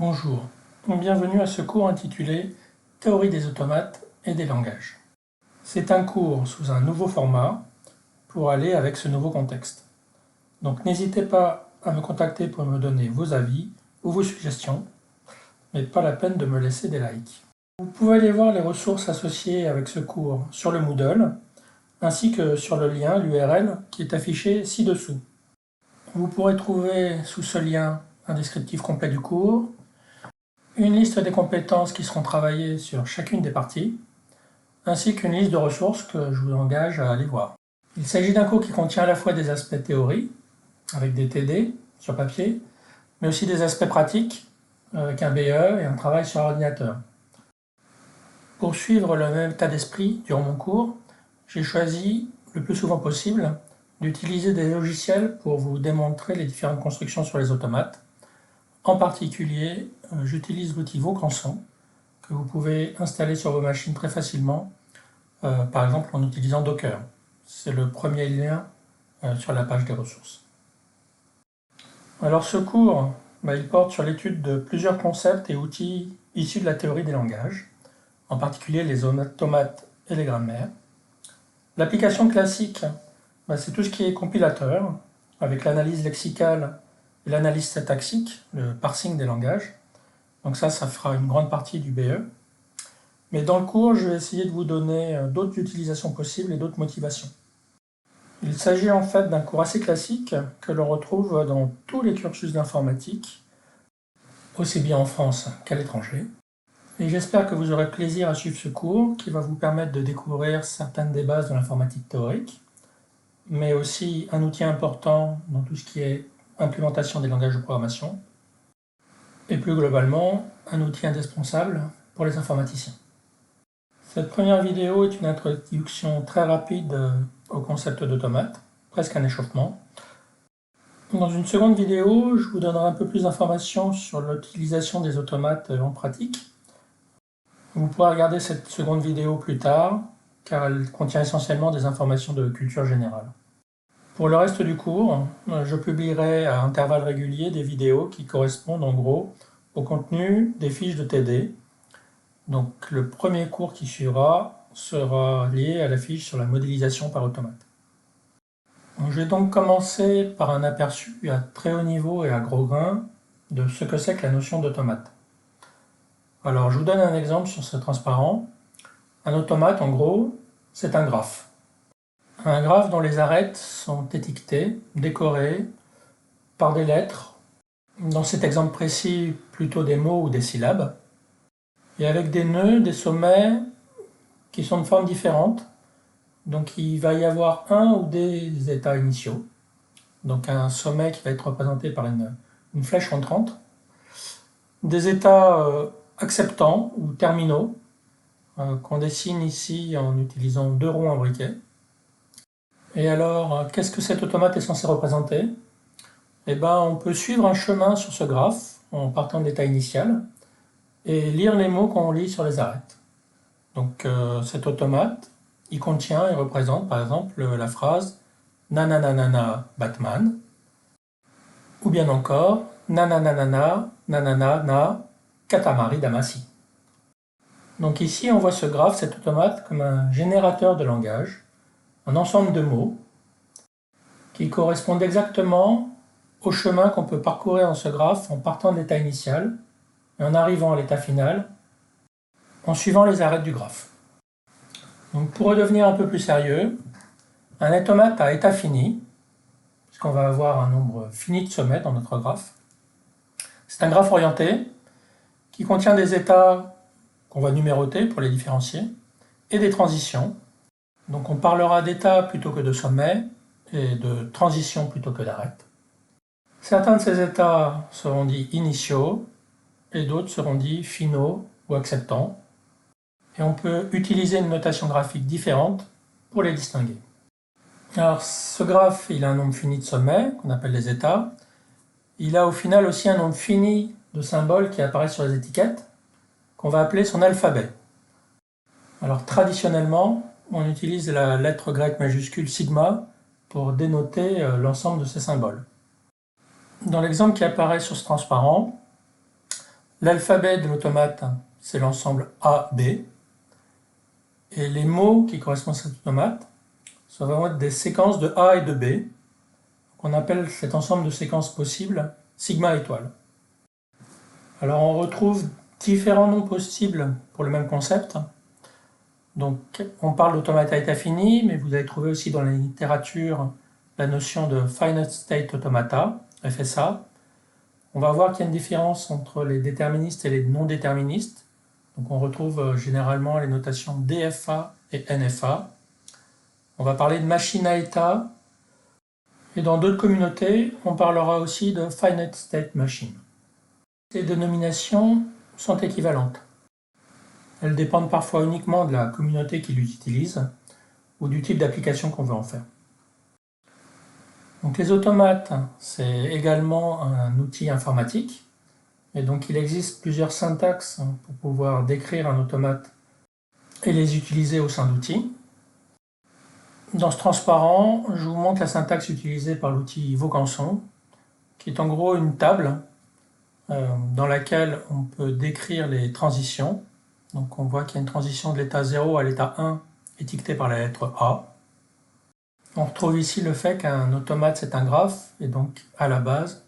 Bonjour, bienvenue à ce cours intitulé Théorie des automates et des langages. C'est un cours sous un nouveau format pour aller avec ce nouveau contexte. Donc n'hésitez pas à me contacter pour me donner vos avis ou vos suggestions, mais pas la peine de me laisser des likes. Vous pouvez aller voir les ressources associées avec ce cours sur le Moodle, ainsi que sur le lien, l'URL, qui est affiché ci-dessous. Vous pourrez trouver sous ce lien un descriptif complet du cours, une liste des compétences qui seront travaillées sur chacune des parties, ainsi qu'une liste de ressources que je vous engage à aller voir. Il s'agit d'un cours qui contient à la fois des aspects théorie, avec des TD sur papier, mais aussi des aspects pratiques, avec un BE et un travail sur ordinateur. Pour suivre le même état d'esprit durant mon cours, j'ai choisi, le plus souvent possible, d'utiliser des logiciels pour vous démontrer les différentes constructions sur les automates. En particulier, j'utilise l'outil Vaucanson, que vous pouvez installer sur vos machines très facilement, par exemple en utilisant Docker. C'est le premier lien sur la page des ressources. Alors ce cours, il porte sur l'étude de plusieurs concepts et outils issus de la théorie des langages, en particulier les automates et les grammaires. L'application classique, c'est tout ce qui est compilateur, avec l'analyse lexicale et l'analyse syntaxique, le parsing des langages. Donc ça fera une grande partie du BE. Mais dans le cours, je vais essayer de vous donner d'autres utilisations possibles et d'autres motivations. Il s'agit en fait d'un cours assez classique que l'on retrouve dans tous les cursus d'informatique, aussi bien en France qu'à l'étranger. Et j'espère que vous aurez plaisir à suivre ce cours qui va vous permettre de découvrir certaines des bases de l'informatique théorique, mais aussi un outil important dans tout ce qui est implémentation des langages de programmation, et plus globalement, un outil indispensable pour les informaticiens. Cette première vidéo est une introduction très rapide au concept d'automate, presque un échauffement. Dans une seconde vidéo, je vous donnerai un peu plus d'informations sur l'utilisation des automates en pratique. Vous pourrez regarder cette seconde vidéo plus tard, car elle contient essentiellement des informations de culture générale. Pour le reste du cours, je publierai à intervalles réguliers des vidéos qui correspondent en gros au contenu des fiches de TD. Donc le premier cours qui suivra sera lié à la fiche sur la modélisation par automate. Je vais donc commencer par un aperçu à très haut niveau et à gros grains de ce que c'est que la notion d'automate. Alors je vous donne un exemple sur ce transparent. Un automate, en gros, c'est un graphe. Un graphe dont les arêtes sont étiquetées, décorées par des lettres, dans cet exemple précis plutôt des mots ou des syllabes, et avec des nœuds, des sommets qui sont de formes différentes. Donc il va y avoir un ou des états initiaux, donc un sommet qui va être représenté par une flèche entrante, des états acceptants ou terminaux, qu'on dessine ici en utilisant deux ronds imbriqués. Et alors, qu'est-ce que cet automate est censé représenter? Eh bien, on peut suivre un chemin sur ce graphe en partant de l'état initial et lire les mots qu'on lit sur les arêtes. Donc cet automate, il contient et représente par exemple la phrase « nananana Batman » ou bien encore « nananana nanana Katamari Damacy ». Donc ici, on voit ce graphe, cet automate, comme un générateur de langage, un ensemble de mots qui correspondent exactement au chemin qu'on peut parcourir dans ce graphe en partant de l'état initial et en arrivant à l'état final en suivant les arêtes du graphe. Donc pour redevenir un peu plus sérieux, un automate à état fini, puisqu'on va avoir un nombre fini de sommets dans notre graphe, c'est un graphe orienté qui contient des états qu'on va numéroter pour les différencier et des transitions. Donc on parlera d'états plutôt que de sommets et de transitions plutôt que d'arêtes. Certains de ces états seront dits initiaux et d'autres seront dits finaux ou acceptants. Et on peut utiliser une notation graphique différente pour les distinguer. Alors ce graphe, il a un nombre fini de sommets, qu'on appelle les états. Il a au final aussi un nombre fini de symboles qui apparaissent sur les étiquettes, qu'on va appeler son alphabet. Alors traditionnellement, on utilise la lettre grecque majuscule sigma pour dénoter l'ensemble de ces symboles. Dans l'exemple qui apparaît sur ce transparent, L'alphabet de l'automate, c'est l'ensemble A, B. Et les mots qui correspondent à cet automate, ça va être des séquences de A et de B. On appelle cet ensemble de séquences possibles sigma étoile. Alors on retrouve différents noms possibles pour le même concept. Donc on parle d'automate à état fini, mais vous allez trouver aussi dans la littérature la notion de Finite State Automata, FSA. On va voir qu'il y a une différence entre les déterministes et les non-déterministes. Donc on retrouve généralement les notations DFA et NFA. On va parler de machine à état. Et dans d'autres communautés, on parlera aussi de Finite State Machine. Ces dénominations sont équivalentes. Elles dépendent parfois uniquement de la communauté qui les utilise ou du type d'application qu'on veut en faire. Donc les automates, c'est également un outil informatique. Et donc il existe plusieurs syntaxes pour pouvoir décrire un automate et les utiliser au sein d'outils. Dans ce transparent, je vous montre la syntaxe utilisée par l'outil Vaucanson, qui est en gros une table dans laquelle on peut décrire les transitions. Donc on voit qu'il y a une transition de l'état 0 à l'état 1 étiquetée par la lettre A. On retrouve ici le fait qu'un automate c'est un graphe et donc à la base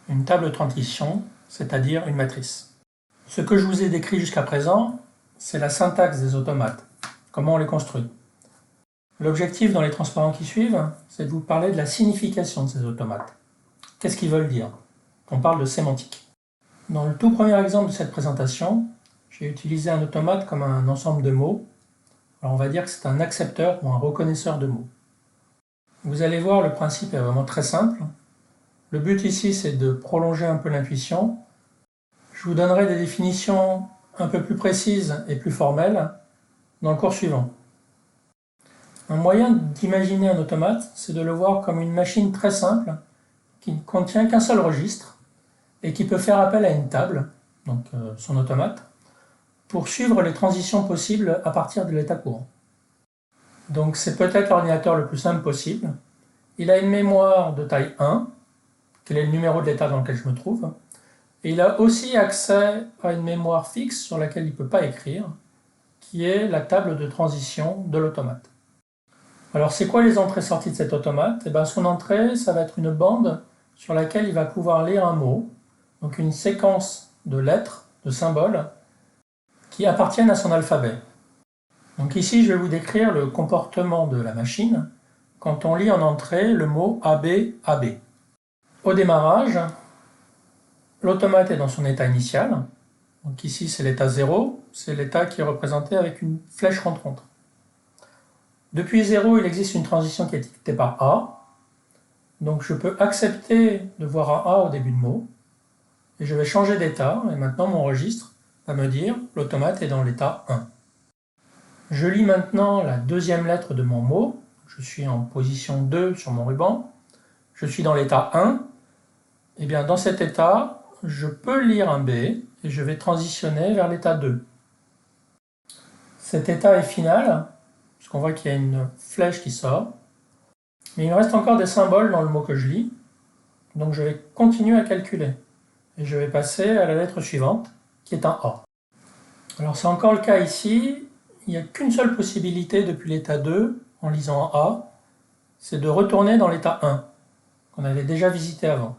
une table de transition, c'est-à-dire une matrice. Ce que je vous ai décrit jusqu'à présent, c'est la syntaxe des automates, comment on les construit. L'objectif dans les transparents qui suivent, c'est de vous parler de la signification de ces automates. Qu'est-ce qu'ils veulent dire? On parle de sémantique. Dans le tout premier exemple de cette présentation, j'ai utilisé un automate comme un ensemble de mots. Alors on va dire que c'est un accepteur ou un reconnaisseur de mots. Vous allez voir, le principe est vraiment très simple. Le but ici, c'est de prolonger un peu l'intuition. Je vous donnerai des définitions un peu plus précises et plus formelles dans le cours suivant. Un moyen d'imaginer un automate, c'est de le voir comme une machine très simple qui ne contient qu'un seul registre et qui peut faire appel à une table, donc son automate, pour suivre les transitions possibles à partir de l'état courant. Donc c'est peut-être l'ordinateur le plus simple possible. Il a une mémoire de taille 1, quel est le numéro de l'état dans lequel je me trouve, et il a aussi accès à une mémoire fixe sur laquelle il ne peut pas écrire, qui est la table de transition de l'automate. Alors c'est quoi les entrées-sorties de cet automate? Eh bien, son entrée, ça va être une bande sur laquelle il va pouvoir lire un mot, donc une séquence de lettres, de symboles, qui appartiennent à son alphabet. Donc ici, je vais vous décrire le comportement de la machine quand on lit en entrée le mot AB, AB. Au démarrage, l'automate est dans son état initial. Donc ici, c'est l'état 0, c'est l'état qui est représenté avec une flèche ronde-contre. Depuis 0, il existe une transition qui est étiquetée par A. Donc je peux accepter de voir un A au début de mot. Et je vais changer d'état, et maintenant mon registre va me dire l'automate est dans l'état 1. Je lis maintenant la deuxième lettre de mon mot. Je suis en position 2 sur mon ruban. Je suis dans l'état 1. Et bien dans cet état, je peux lire un B et je vais transitionner vers l'état 2. Cet état est final, puisqu'on voit qu'il y a une flèche qui sort. Mais il me reste encore des symboles dans le mot que je lis. Donc je vais continuer à calculer. Et je vais passer à la lettre suivante, qui est un A. Alors c'est encore le cas ici. Il n'y a qu'une seule possibilité depuis l'état 2, en lisant un A, c'est de retourner dans l'état 1, qu'on avait déjà visité avant.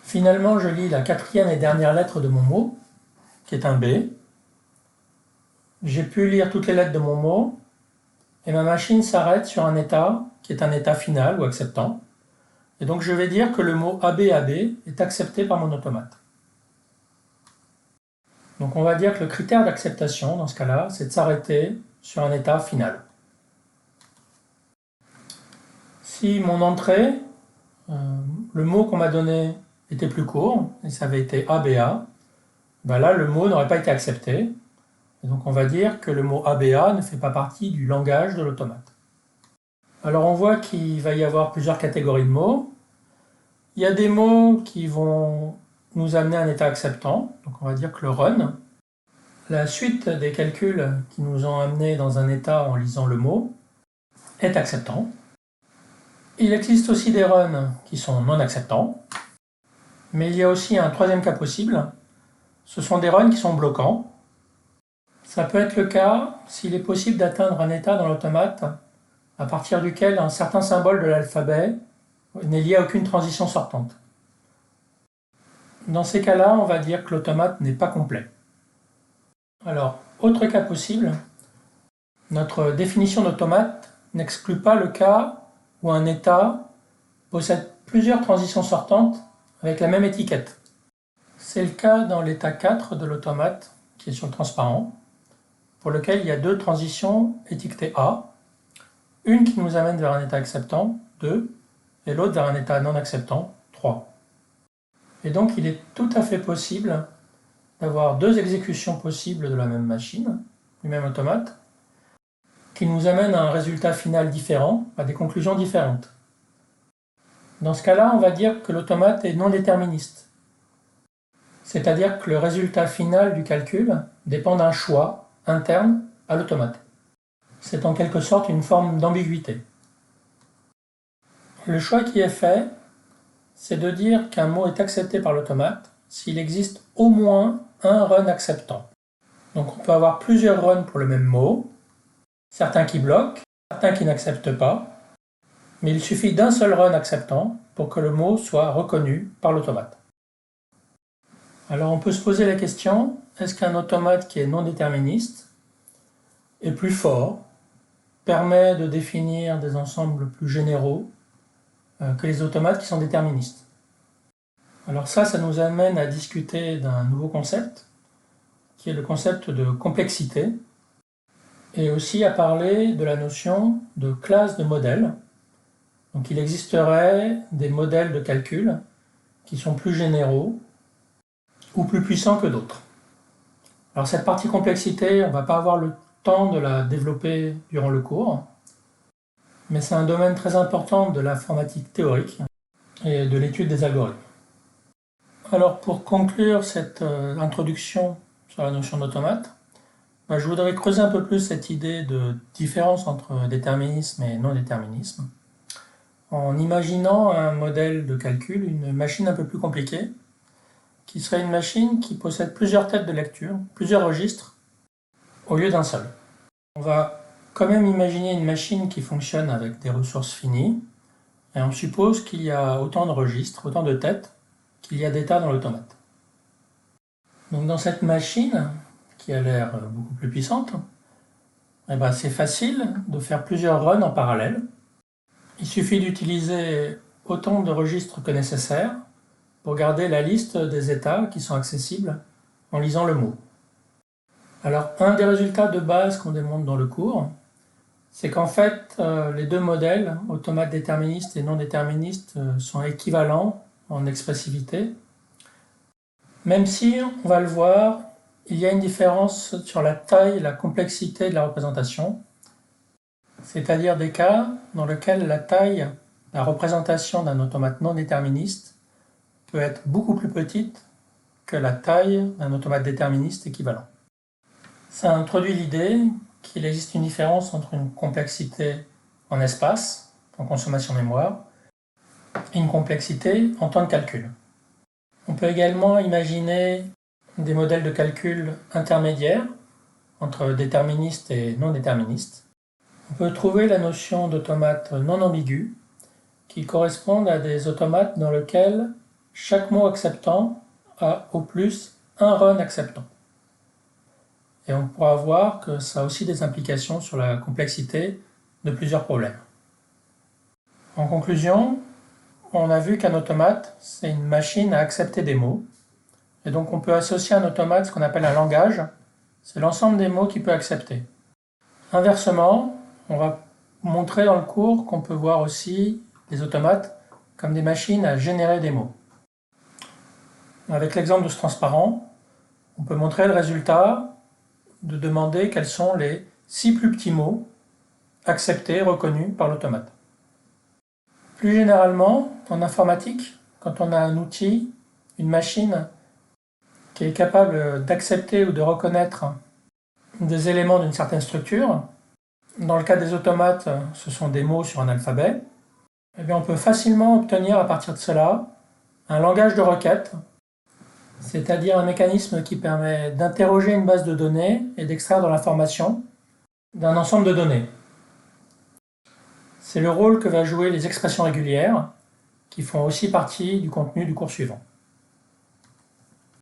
Finalement, je lis la quatrième et dernière lettre de mon mot, qui est un B. J'ai pu lire toutes les lettres de mon mot, et ma machine s'arrête sur un état qui est un état final ou acceptant. Et donc je vais dire que le mot ABAB est accepté par mon automate. Donc on va dire que le critère d'acceptation, dans ce cas-là, c'est de s'arrêter sur un état final. Si mon entrée, le mot qu'on m'a donné était plus court, et ça avait été ABA, ben là le mot n'aurait pas été accepté. Et donc on va dire que le mot ABA ne fait pas partie du langage de l'automate. Alors on voit qu'il va y avoir plusieurs catégories de mots. Il y a des mots qui vont nous amener à un état acceptant, donc on va dire que le run, la suite des calculs qui nous ont amenés dans un état en lisant le mot, est acceptant. Il existe aussi des runs qui sont non acceptants, mais il y a aussi un troisième cas possible, ce sont des runs qui sont bloquants. Ça peut être le cas s'il est possible d'atteindre un état dans l'automate à partir duquel un certain symbole de l'alphabet n'est lié à aucune transition sortante. Dans ces cas-là, on va dire que l'automate n'est pas complet. Alors, autre cas possible, notre définition d'automate n'exclut pas le cas où un état possède plusieurs transitions sortantes avec la même étiquette. C'est le cas dans l'état 4 de l'automate, qui est sur le transparent, pour lequel il y a deux transitions étiquetées A, une qui nous amène vers un état acceptant, 2, et l'autre vers un état non acceptant, 3. Et donc il est tout à fait possible d'avoir deux exécutions possibles de la même machine, du même automate, qui nous amènent à un résultat final différent, à des conclusions différentes. Dans ce cas-là, on va dire que l'automate est non déterministe. C'est-à-dire que le résultat final du calcul dépend d'un choix interne à l'automate. C'est en quelque sorte une forme d'ambiguïté. Le choix qui est fait, c'est de dire qu'un mot est accepté par l'automate s'il existe au moins un run acceptant. Donc on peut avoir plusieurs runs pour le même mot, certains qui bloquent, certains qui n'acceptent pas, mais il suffit d'un seul run acceptant pour que le mot soit reconnu par l'automate. Alors on peut se poser la question, est-ce qu'un automate qui est non déterministe est plus fort, permet de définir des ensembles plus généraux que les automates qui sont déterministes? Alors ça nous amène à discuter d'un nouveau concept, qui est le concept de complexité, et aussi à parler de la notion de classe de modèles. Donc il existerait des modèles de calcul qui sont plus généraux ou plus puissants que d'autres. Alors cette partie complexité, on ne va pas avoir le temps de la développer durant le cours, mais c'est un domaine très important de l'informatique théorique et de l'étude des algorithmes. Alors pour conclure cette introduction sur la notion d'automate, je voudrais creuser un peu plus cette idée de différence entre déterminisme et non-déterminisme, en imaginant un modèle de calcul, une machine un peu plus compliquée, qui serait une machine qui possède plusieurs têtes de lecture, plusieurs registres, au lieu d'un seul. On va quand même imaginer une machine qui fonctionne avec des ressources finies, et on suppose qu'il y a autant de registres, autant de têtes, qu'il y a d'états dans l'automate. Donc dans cette machine, qui a l'air beaucoup plus puissante, c'est facile de faire plusieurs runs en parallèle. Il suffit d'utiliser autant de registres que nécessaire pour garder la liste des états qui sont accessibles en lisant le mot. Alors un des résultats de base qu'on démontre dans le cours, c'est qu'en fait les deux modèles, automate déterministe et non déterministe, sont équivalents en expressivité, même si, on va le voir, il y a une différence sur la taille et la complexité de la représentation, c'est-à-dire des cas dans lesquels la représentation d'un automate non déterministe peut être beaucoup plus petite que la taille d'un automate déterministe équivalent. Ça introduit l'idée qu'il existe une différence entre une complexité en espace, en consommation mémoire, et une complexité en temps de calcul. On peut également imaginer des modèles de calcul intermédiaires entre déterministes et non déterministes. On peut trouver la notion d'automate non ambigu qui correspondent à des automates dans lesquels chaque mot acceptant a au plus un run acceptant. Et on pourra voir que ça a aussi des implications sur la complexité de plusieurs problèmes. En conclusion, on a vu qu'un automate, c'est une machine à accepter des mots. Et donc on peut associer à un automate ce qu'on appelle un langage. C'est l'ensemble des mots qu'il peut accepter. Inversement, on va montrer dans le cours qu'on peut voir aussi les automates comme des machines à générer des mots. Avec l'exemple de ce transparent, on peut montrer le résultat de demander quels sont les 6 plus petits mots acceptés, reconnus par l'automate. Plus généralement, en informatique, quand on a un outil, une machine qui est capable d'accepter ou de reconnaître des éléments d'une certaine structure, dans le cas des automates, ce sont des mots sur un alphabet, on peut facilement obtenir à partir de cela un langage de requête c'est-à-dire un mécanisme qui permet d'interroger une base de données et d'extraire de l'information d'un ensemble de données. C'est le rôle que va jouer les expressions régulières, qui font aussi partie du contenu du cours suivant.